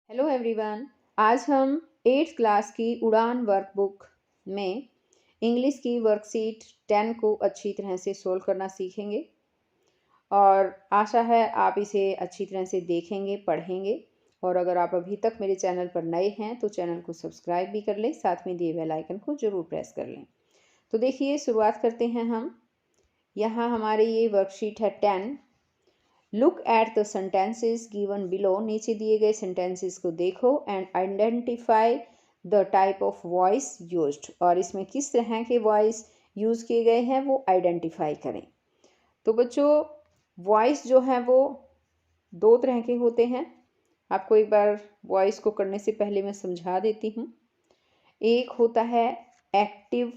Hello everyone. आज हम 8th class की उड़ान वर्कबुक में इंग्लिश की वर्कशीट 10 को अच्छी तरह से सोल्व करना सीखेंगे और आशा है आप इसे अच्छी तरह से देखेंगे, पढ़ेंगे। और अगर आप अभी तक मेरे चैनल पर नए हैं तो चैनल को सब्सक्राइब भी कर लें, साथ में दिए बेल आइकन को ज़रूर प्रेस कर लें। तो देखिए, शुरुआत करते हैं हम। यहाँ हमारी ये वर्कशीट है 10। Look at the sentences given below. नीचे दिए गए सेंटेंसेस को देखो and identify the type of voice used. और इसमें किस तरह के वॉइस यूज़ किए गए हैं वो आइडेंटिफाई करें। तो बच्चों, वॉइस जो है वो दो तरह के होते हैं। आपको एक बार वॉइस को करने से पहले मैं समझा देती हूँ। एक होता है एक्टिव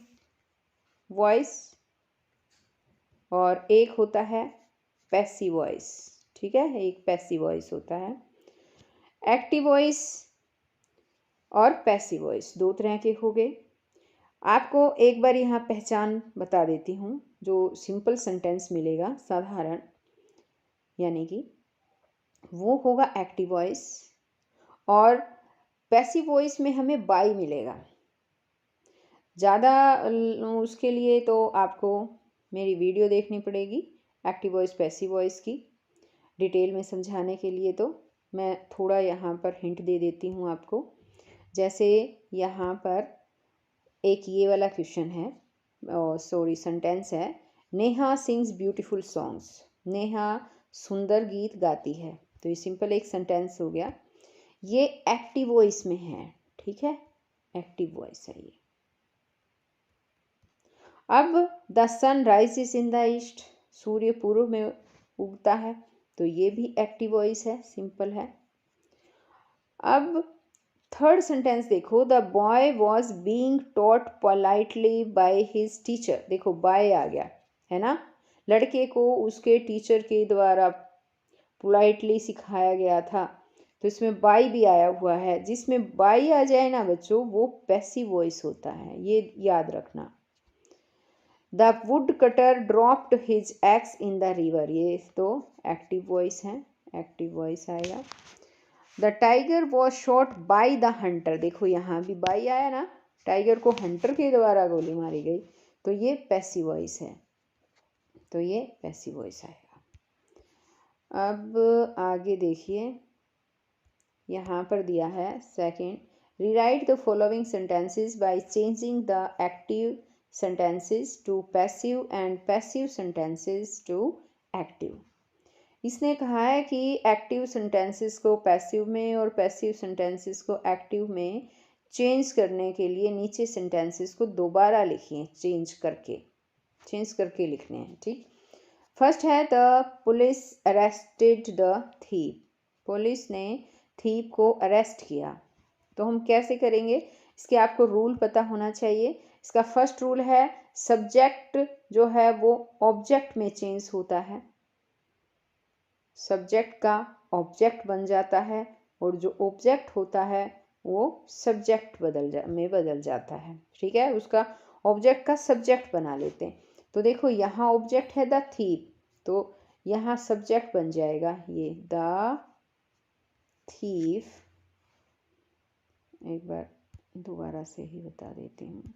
वॉइस और एक होता है पैसिव वॉइस। ठीक है, एक पैसिव वॉइस होता है। एक्टिव वॉइस और पैसिव वॉइस दो तरह के हो गए। आपको एक बार यहाँ पहचान बता देती हूँ। जो सिंपल सेंटेंस मिलेगा साधारण, यानी कि वो होगा एक्टिव वॉइस, और पैसिव वॉइस में हमें बाई मिलेगा। ज़्यादा उसके लिए तो आपको मेरी वीडियो देखनी पड़ेगी एक्टिव वॉइस पैसिव वॉइस की डिटेल में समझाने के लिए। तो मैं थोड़ा यहाँ पर हिंट दे देती हूँ आपको। जैसे यहाँ पर एक ये वाला क्वेश्चन है, सेंटेंस है, Neha sings beautiful songs. Neha सुंदर गीत गाती है। तो ये सिंपल एक सेंटेंस हो गया। ये एक्टिव वॉइस में है। ठीक है, एक्टिव वॉइस है ये। अब the sun rises in the east. सूर्य पूर्व में उगता है। तो ये भी एक्टिव वॉइस है, सिंपल है। अब थर्ड सेंटेंस देखो, the boy was being taught politely by his teacher. देखो बाय आ गया है ना, लड़के को उसके टीचर के द्वारा पोलाइटली सिखाया गया था। तो इसमें बाय भी आया हुआ है। जिसमें बाय आ जाए ना बच्चों, वो पैसिव वॉइस होता है, ये याद रखना। The wood cutter dropped his ex in the river. ये तो एक्टिव वॉइस है, एक्टिव वॉइस आएगा। The tiger was shot by the Hunter. देखो यहाँ भी बाय आया ना, टाइगर को हंटर के द्वारा गोली मारी गई। तो ये पैसिव वॉइस है, तो ये पैसिव वॉइस आएगा। अब आगे देखिए, यहाँ पर दिया है second, rewrite the following sentences by changing the active sentences to passive and passive sentences to active। इसने कहा है कि एक्टिव सेंटेंसेस को पैसिव में और पैसिव सेंटेंसेस को एक्टिव में चेंज करने के लिए नीचे सेंटेंसेस को दोबारा लिखिए, चेंज करके लिखने हैं। ठीक, फर्स्ट है the police arrested the thief. Police ने थीप को अरेस्ट किया। तो हम कैसे करेंगे, इसके आपको रूल पता होना चाहिए। इसका फर्स्ट रूल है, सब्जेक्ट जो है वो ऑब्जेक्ट में चेंज होता है, सब्जेक्ट का ऑब्जेक्ट बन जाता है, और जो ऑब्जेक्ट होता है वो सब्जेक्ट में बदल जाता है। ठीक है, उसका ऑब्जेक्ट का सब्जेक्ट बना लेते हैं। तो देखो यहाँ ऑब्जेक्ट है द थीप, तो यहाँ सब्जेक्ट बन जाएगा ये द थीफ। एक बार दोबारा से ही बता देती हूँ।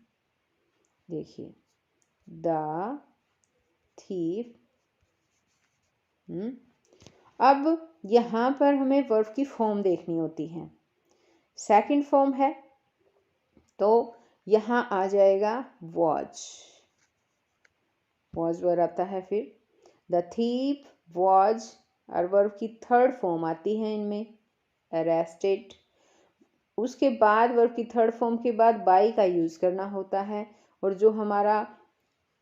देखिए द थीफ। अब यहाँ पर हमें वर्ब की फॉर्म देखनी होती है। सेकंड फॉर्म है तो यहाँ आ जाएगा वॉज वर्ब आता है। फिर द थीफ वॉज, और वर्ब की थर्ड फॉर्म आती है इनमें, अरेस्टेड। उसके बाद वर्ब की थर्ड फॉर्म के बाद बाय का यूज़ करना होता है, और जो हमारा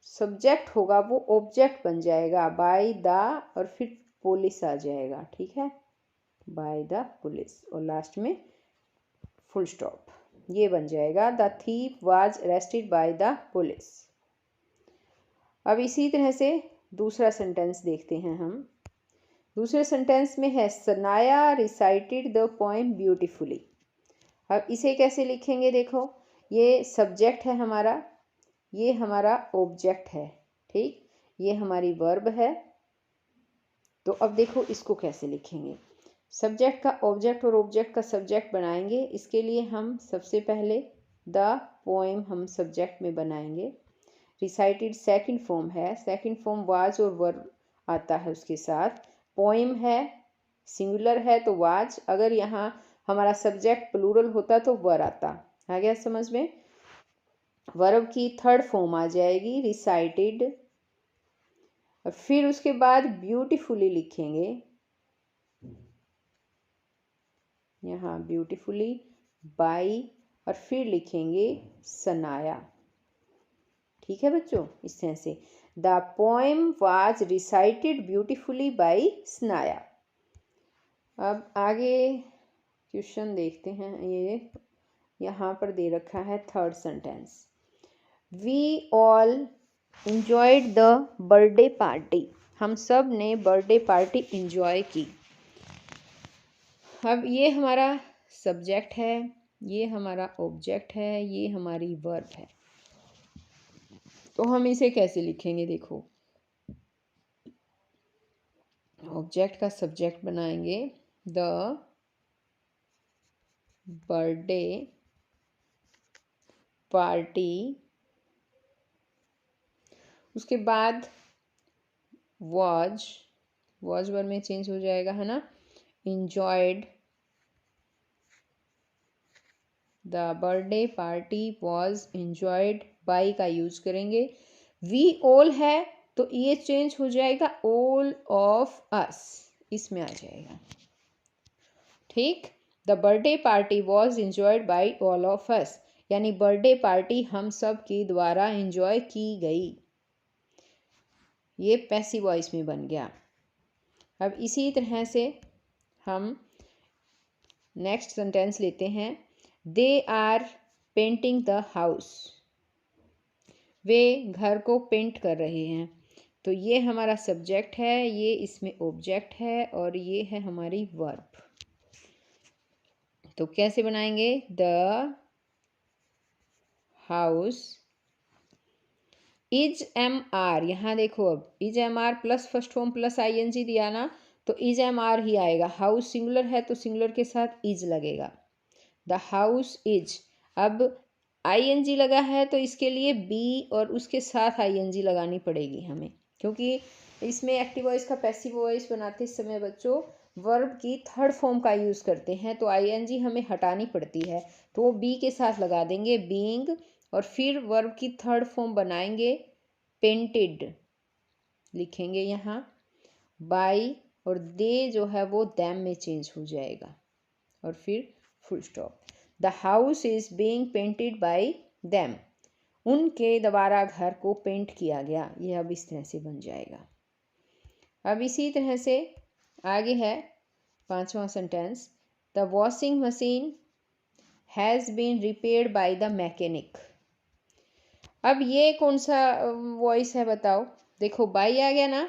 सब्जेक्ट होगा वो ऑब्जेक्ट बन जाएगा बाय द, और फिर पुलिस आ जाएगा। ठीक है, बाय द पुलिस, और लास्ट में फुल स्टॉप, ये बन जाएगा the thief was arrested by the police. अब इसी तरह से दूसरा सेंटेंस देखते हैं हम। दूसरे सेंटेंस में है, Sanaya recited the poem beautifully. अब इसे कैसे लिखेंगे, देखो ये सब्जेक्ट है हमारा, ये हमारा ऑब्जेक्ट है। ठीक, ये हमारी वर्ब है। तो अब देखो इसको कैसे लिखेंगे। सब्जेक्ट का ऑब्जेक्ट और ऑब्जेक्ट का सब्जेक्ट बनाएंगे। इसके लिए हम सबसे पहले द पोएम हम सब्जेक्ट में बनाएंगे। रिसाइटेड सेकंड फॉर्म है, सेकंड फॉर्म वाज और वर आता है उसके साथ। पोएम है, सिंगुलर है तो वाज, अगर यहाँ हमारा सब्जेक्ट प्लूरल होता तो वर आता। आ गया समझ में? वर्ब की थर्ड फॉर्म आ जाएगी रिसाइटेड, और फिर उसके बाद ब्यूटीफुली लिखेंगे, यहाँ ब्यूटीफुली बाई, और फिर लिखेंगे सनाया। ठीक है बच्चों, इस तरह से the poem was recited beautifully by Sanaya. अब आगे क्वेश्चन देखते हैं। ये यहाँ पर दे रखा है third sentence, we all enjoyed the birthday party. हम सब ने बर्थडे पार्टी इंजॉय की। अब ये हमारा सब्जेक्ट है, ये हमारा ऑब्जेक्ट है, ये हमारी वर्ब है। तो हम इसे कैसे लिखेंगे? देखो, ऑब्जेक्ट का सब्जेक्ट बनाएंगे, द बर्थडे पार्टी, उसके बाद वाज वर्ड में चेंज हो जाएगा, है ना, enjoyed, the birthday party was enjoyed, by का यूज करेंगे। वी ऑल है तो ये चेंज हो जाएगा ऑल ऑफ अस, इसमें आ जाएगा। ठीक, the birthday party was enjoyed by all of us, यानी बर्थडे पार्टी हम सब के द्वारा इंजॉय की गई। ये पैसिव वॉइस में बन गया। अब इसी तरह से हम नेक्स्ट सेंटेंस लेते हैं, they are painting the house. वे घर को पेंट कर रहे हैं। तो ये हमारा सब्जेक्ट है, ये इसमें ऑब्जेक्ट है, और ये है हमारी वर्ब। तो कैसे बनाएंगे? The house is am are, यहाँ देखो, अब is am are plus first form plus ING दिया ना, तो इज एम आर ही आएगा। हाउस सिंगुलर है तो सिंगुलर के साथ इज लगेगा। द हाउस इज, अब आईएनजी लगा है तो इसके लिए बी और उसके साथ आईएनजी लगानी पड़ेगी हमें, क्योंकि इसमें एक्टिव वॉइस का पैसिव वॉइस बनाते समय बच्चों वर्ब की थर्ड फॉर्म का यूज़ करते हैं, तो आईएनजी हमें हटानी पड़ती है, तो वो बी के साथ लगा देंगे, बीइंग, और फिर वर्ब की थर्ड फॉर्म बनाएंगे, पेंटेड लिखेंगे यहाँ, बाई, और दे जो है वो दैम में चेंज हो जाएगा, और फिर full stop. The house is being painted by them, उनके द्वारा घर को पेंट किया गया। यह अब इस तरह से बन जाएगा। अब इसी तरह से आगे है पांचवा sentence, the washing machine has been repaired by the mechanic. अब ये कौन सा वॉइस है बताओ? देखो बाई आ गया ना,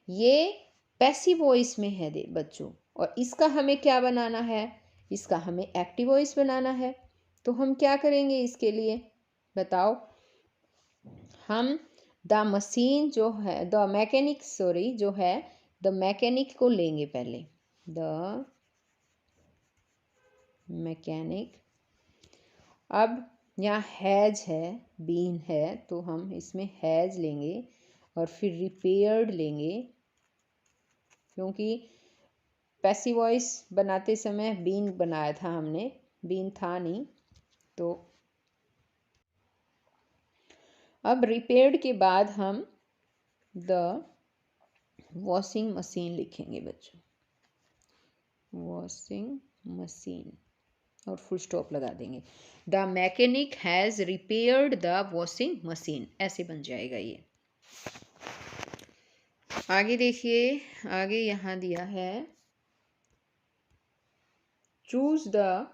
ये पैसिव वॉइस में है दे बच्चों, और इसका हमें क्या बनाना है? इसका हमें एक्टिव वॉइस बनाना है। तो हम क्या करेंगे इसके लिए बताओ? हम द मशीन जो है, द मैकेनिक सॉरी जो है, द मैकेनिक को लेंगे पहले, द मैकेनिक। अब यहाँ हैज है, बीन है, तो हम इसमें हैज लेंगे और फिर रिपेयर्ड लेंगे, क्योंकि पैसिव वॉइस बनाते समय बीन बनाया था हमने, बीन था नहीं। तो अब रिपेयर्ड के बाद हम द वॉशिंग मशीन लिखेंगे बच्चों, वॉशिंग मशीन, और फुल स्टॉप लगा देंगे। The mechanic has repaired the washing machine, ऐसे बन जाएगा ये। आगे देखिए, आगे यहाँ दिया है चूज द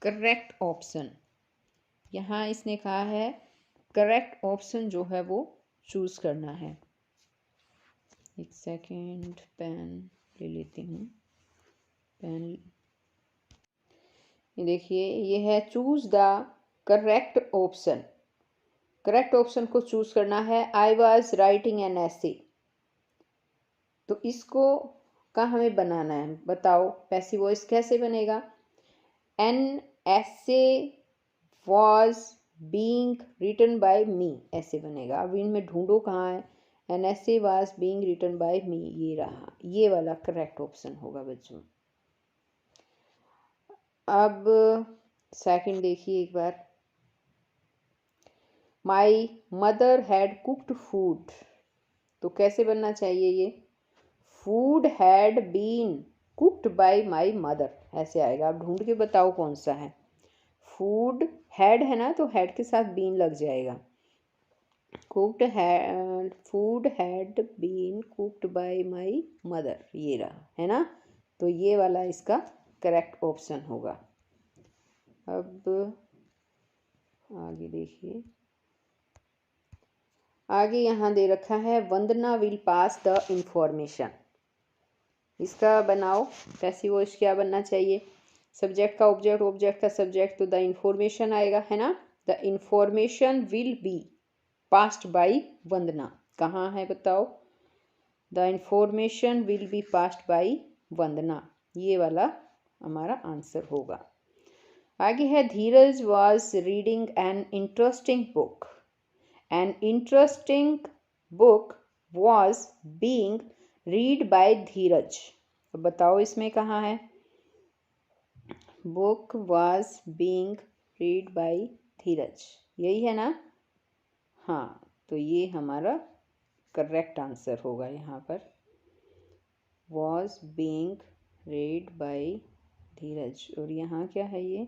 करेक्ट ऑप्शन। यहाँ इसने कहा है करेक्ट ऑप्शन जो है वो चूज करना है। एक सेकेंड, पेन ले लेती हूँ, पेन। ये देखिए, ये है choose the correct option. Correct option को चूज करना है। I was writing an essay. तो इसको का हमें बनाना है, बताओ पैसिव वॉइस कैसे बनेगा। An essay was being written by me ऐसे बनेगा। अब इनमें ढूंढो कहाँ है। An essay was being written by me, ये रहा, ये वाला करेक्ट ऑप्शन होगा बच्चों। अब सेकंड देखिए एक बार। My mother had cooked food, तो कैसे बनना चाहिए ये। Food had been cooked by my mother ऐसे आएगा। आप ढूंढ के बताओ कौन सा है। फूड हैड है ना, तो हैड के साथ बीन लग जाएगा। Cooked had, food had been cooked by my mother, ये रहा, है ना। तो ये वाला इसका करेक्ट ऑप्शन होगा। अब आगे देखिए, आगे यहाँ दे रखा है Vandana will pass the information. इसका बनाओ पैसिव वॉइस क्या बनना चाहिए। सब्जेक्ट का ऑब्जेक्ट, ऑब्जेक्ट का सब्जेक्ट, तो द इंफॉर्मेशन आएगा, है ना। The information will be passed by Vandana, कहाँ है बताओ। The information will be passed by Vandana, ये वाला हमारा आंसर होगा। आगे है Dheeraj was reading an interesting book. An interesting book was being read by Dheeraj, तो बताओ इसमें कहाँ है। Book was being read by Dheeraj, यही है ना। हाँ, तो ये हमारा करेक्ट आंसर होगा यहाँ पर। Was being read by Dheeraj, और यहाँ क्या है ये।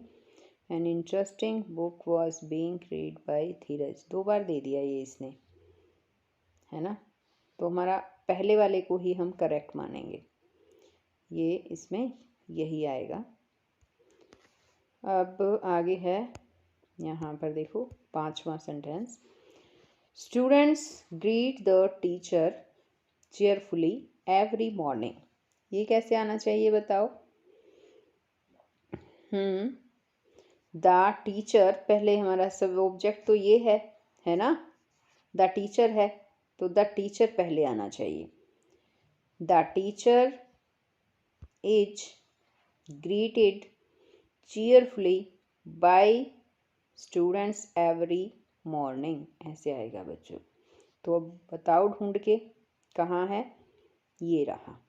An interesting book was being read by Dheeraj, 2 बार दे दिया ये इसने, है ना। तो हमारा पहले वाले को ही हम करेक्ट मानेंगे, ये इसमें यही आएगा। अब आगे है यहाँ पर देखो 5वां sentence. Students greet the teacher cheerfully every morning, ये कैसे आना चाहिए बताओ। द टीचर, पहले हमारा सब ऑब्जेक्ट तो ये है ना। द टीचर है, तो द टीचर पहले आना चाहिए। The teacher is greeted cheerfully by students every morning, ऐसे आएगा बच्चों। तो अब बताओ ढूंढ के कहाँ है, ये रहा।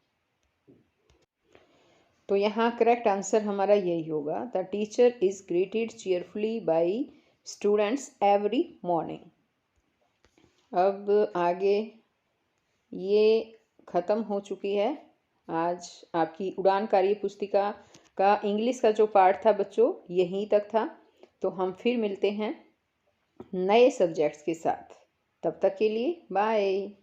तो यहाँ करेक्ट आंसर हमारा यही होगा। The teacher is greeted cheerfully by students every morning. अब आगे ये ख़त्म हो चुकी है आज आपकी उड़ान कार्य पुस्तिका का इंग्लिश का जो पार्ट था बच्चों, यहीं तक था। तो हम फिर मिलते हैं नए सब्जेक्ट्स के साथ, तब तक के लिए बाय।